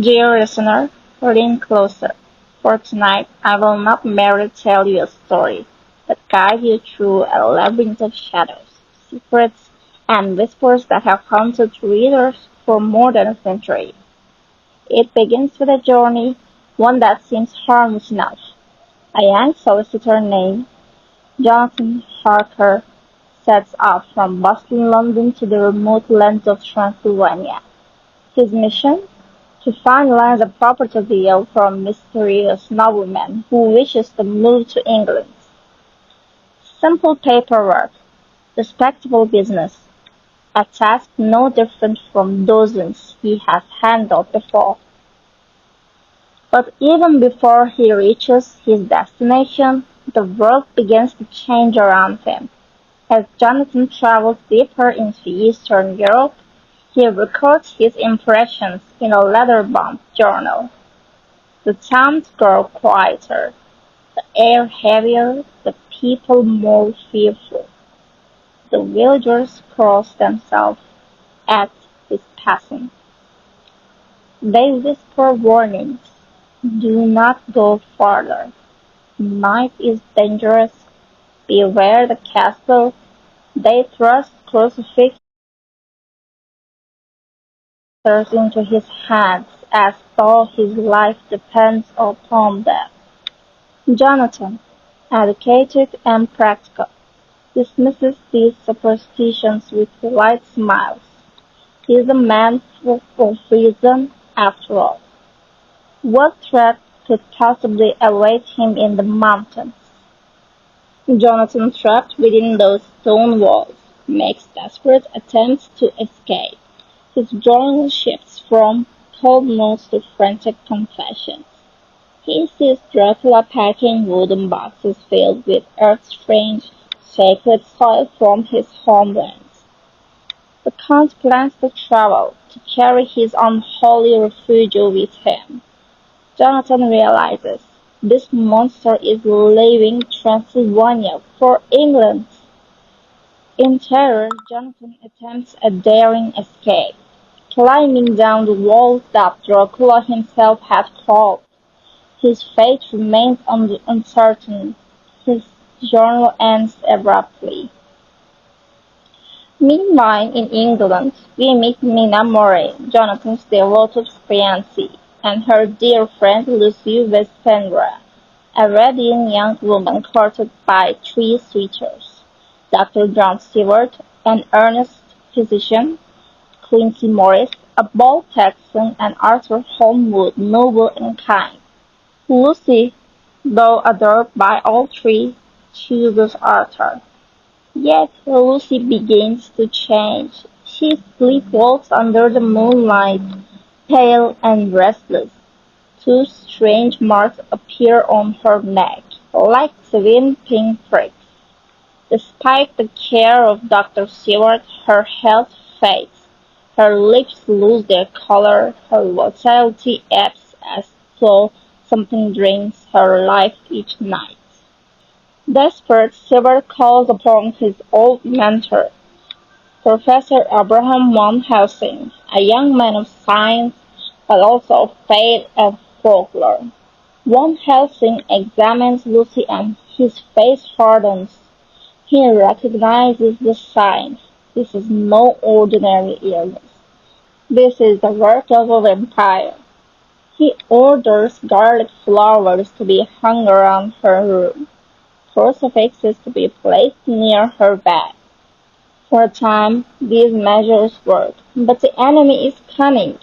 Dear listener, lean closer, for tonight I will not merely tell you a story, but guide you through a labyrinth of shadows, secrets, and whispers that have haunted readers for more than a century. It begins with a journey, one that seems harmless enough. A young solicitor named Jonathan Harker sets off from bustling London to the remote lands of Transylvania. His mission? To find lands and property deal from a mysterious nobleman who wishes to move to England. Simple paperwork, respectable business, a task no different from dozens he has handled before. But even before he reaches his destination, the world begins to change around him. As Jonathan travels deeper into Eastern Europe, he records his impressions in a leather-bound journal. The towns grow quieter, the air heavier, the people more fearful. The villagers cross themselves at his passing. They whisper warnings. Do not go farther. Night is dangerous. Beware the castle. They thrust crucifixes into his hands as though his life depends upon them. Jonathan, educated and practical, dismisses these superstitions with light smiles. He is a man full of reason, after all. What threat could possibly await him in the mountains? Jonathan, trapped within those stone walls, makes desperate attempts to escape. His journal shifts from cold notes to frantic confessions. He sees Dracula packing wooden boxes filled with earth-strange, sacred soil from his homelands. The Count plans to travel, to carry his unholy refugee with him. Jonathan realizes this monster is leaving Transylvania for England. In terror, Jonathan attempts a daring escape, climbing down the walls that Dracula himself had crawled. His fate remains uncertain. His journal ends abruptly. Meanwhile, in England, we meet Mina Murray, Jonathan's devoted fiancée, and her dear friend Lucy Westenra, a radiant young woman courted by three suitors: Dr. John Stewart, an earnest physician, Quincy Morris, a bold Texan, and Arthur Holmwood, noble and kind. Lucy, though adored by all three, chooses Arthur. Yet Lucy begins to change. She sleepwalks under the moonlight, pale and restless. Two strange marks appear on her neck, like twin pink pricks. Despite the care of Dr. Stewart, her health fades. Her lips lose their color, her vitality ebbs as though something drains her life each night. Desperate, Stewart calls upon his old mentor, Professor Abraham van Helsing, a young man of science, but also of faith and folklore. Van Helsing examines Lucy and his face hardens. He recognizes the signs. This is no ordinary illness. This is the work of a vampire. He orders garlic flowers to be hung around her room, crucifixes to be placed near her bed. For a time, these measures work, but the enemy is cunning.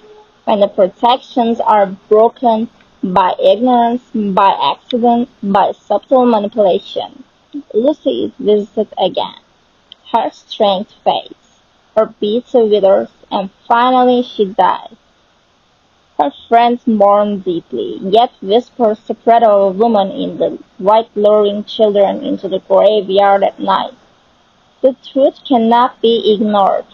When the protections are broken by ignorance, by accident, by subtle manipulation, Lucy is visited again. Her strength fades, her beats withers, and finally she dies. Her friends mourn deeply, yet whispers spread of a woman in the white luring children into the graveyard at night. The truth cannot be ignored.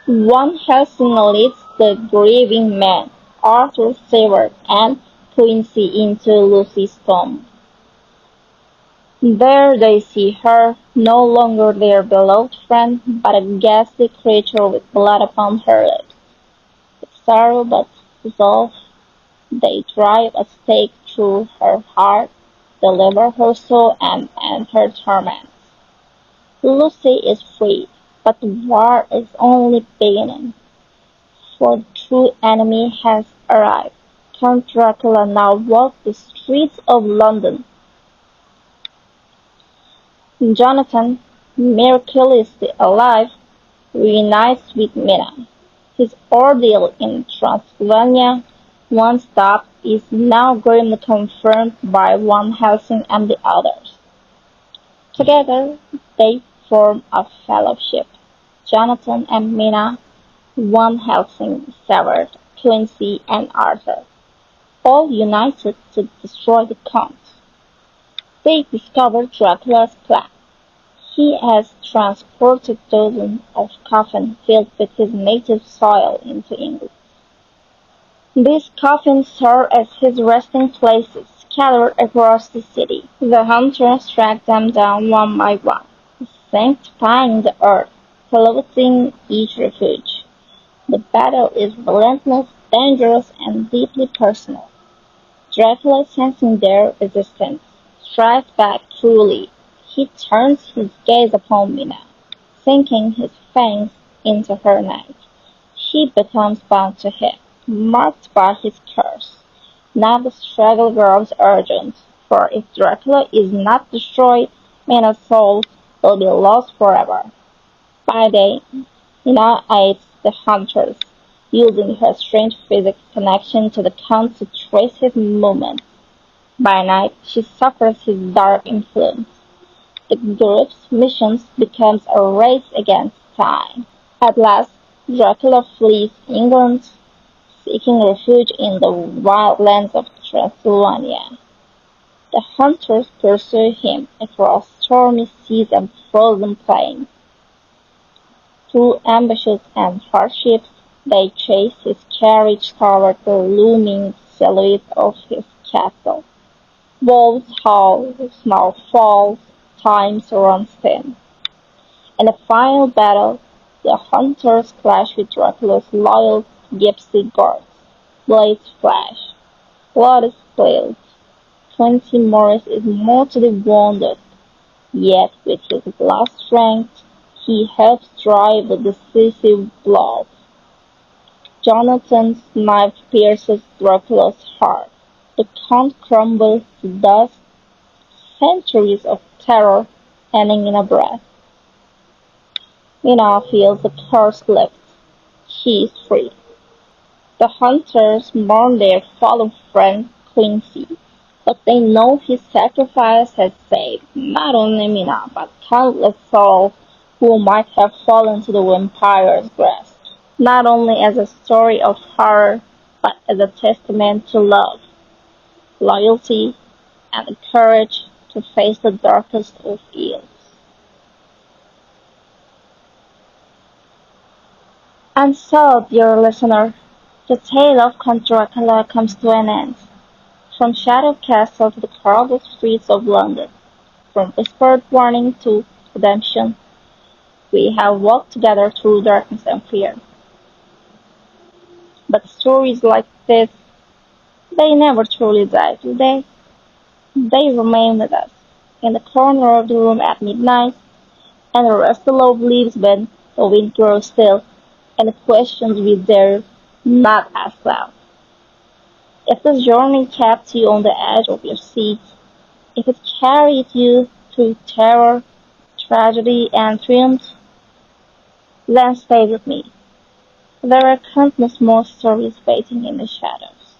Van Helsing leads the grieving men, Arthur Stewart and Quincy, into Lucy's tomb. There they see her, no longer their beloved friend, but a ghastly creature with blood upon her lips. With sorrow but dissolve, they drive a stake through her heart, deliver her soul, and end her torment. Lucy is free, but the war is only beginning, for the true enemy has arrived. Count Dracula now walks the streets of London. Jonathan, miraculously alive, reunites with Mina. His ordeal in Transylvania, once stopped, is now grimly confirmed by Van Helsing and the others. Together, they form a fellowship. Jonathan and Mina, Van Helsing, Severd, Quincy, and Arthur, all united to destroy the Count. They discover Dracula's plan. He has transported dozens of coffins filled with his native soil into England. These coffins serve as his resting places scattered across the city. The hunters track them down one by one, sanctifying the earth, polluting each refuge. The battle is relentless, dangerous, and deeply personal. Dracula, sensing their resistance, strikes back cruelly. He turns his gaze upon Mina, sinking his fangs into her neck. She becomes bound to him, marked by his curse. Now the struggle grows urgent, for if Dracula is not destroyed, Mina's soul will be lost forever. By day, Mina aids the hunters, using her strange physics connection to the Count to trace his movements. By night, she suffers his dark influence. The group's mission becomes a race against time. At last, Dracula flees England, seeking refuge in the wildlands of Transylvania. The hunters pursue him across stormy seas and frozen plains. Through ambushes and hardships, they chase his carriage toward the looming silhouette of his castle. Wolves howl, snow falls, time runs thin. In the final battle, the hunters clash with Dracula's loyal gypsy guards. Blades flash, blood is spilled. Quincy Morris is mortally wounded, yet with his last strength, he helps drive the decisive blow. Jonathan's knife pierces Dracula's heart. The Count crumbles to dust, centuries of terror ending in a breath. Mina feels the curse lift. She is free. The hunters mourn their fallen friend Quincy, but they know his sacrifice has saved not only Mina, but countless souls who might have fallen to the vampire's grasp, not only as a story of horror, but as a testament to love, loyalty, and the courage to face the darkest of evils. And so, dear listener, the tale of Count Dracula comes to an end. From Shadowed Castle to the crowded streets of London, from whispered warning to redemption, we have walked together through darkness and fear. But stories like this, they never truly die, do they? They remain with us, in the corner of the room at midnight, and the rest the love leaves when the wind grows still, and the questions we dare not ask out. If this journey kept you on the edge of your seat, if it carried you through terror, tragedy, and triumph, then stay with me. There are countless more stories waiting in the shadows.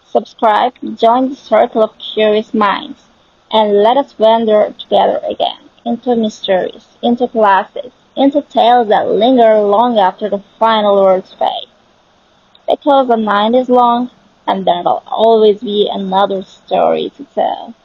Subscribe, join the circle of curious minds, and let us wander together again into mysteries, into classics, into tales that linger long after the final words fade. Because the night is long, and there will always be another story to tell.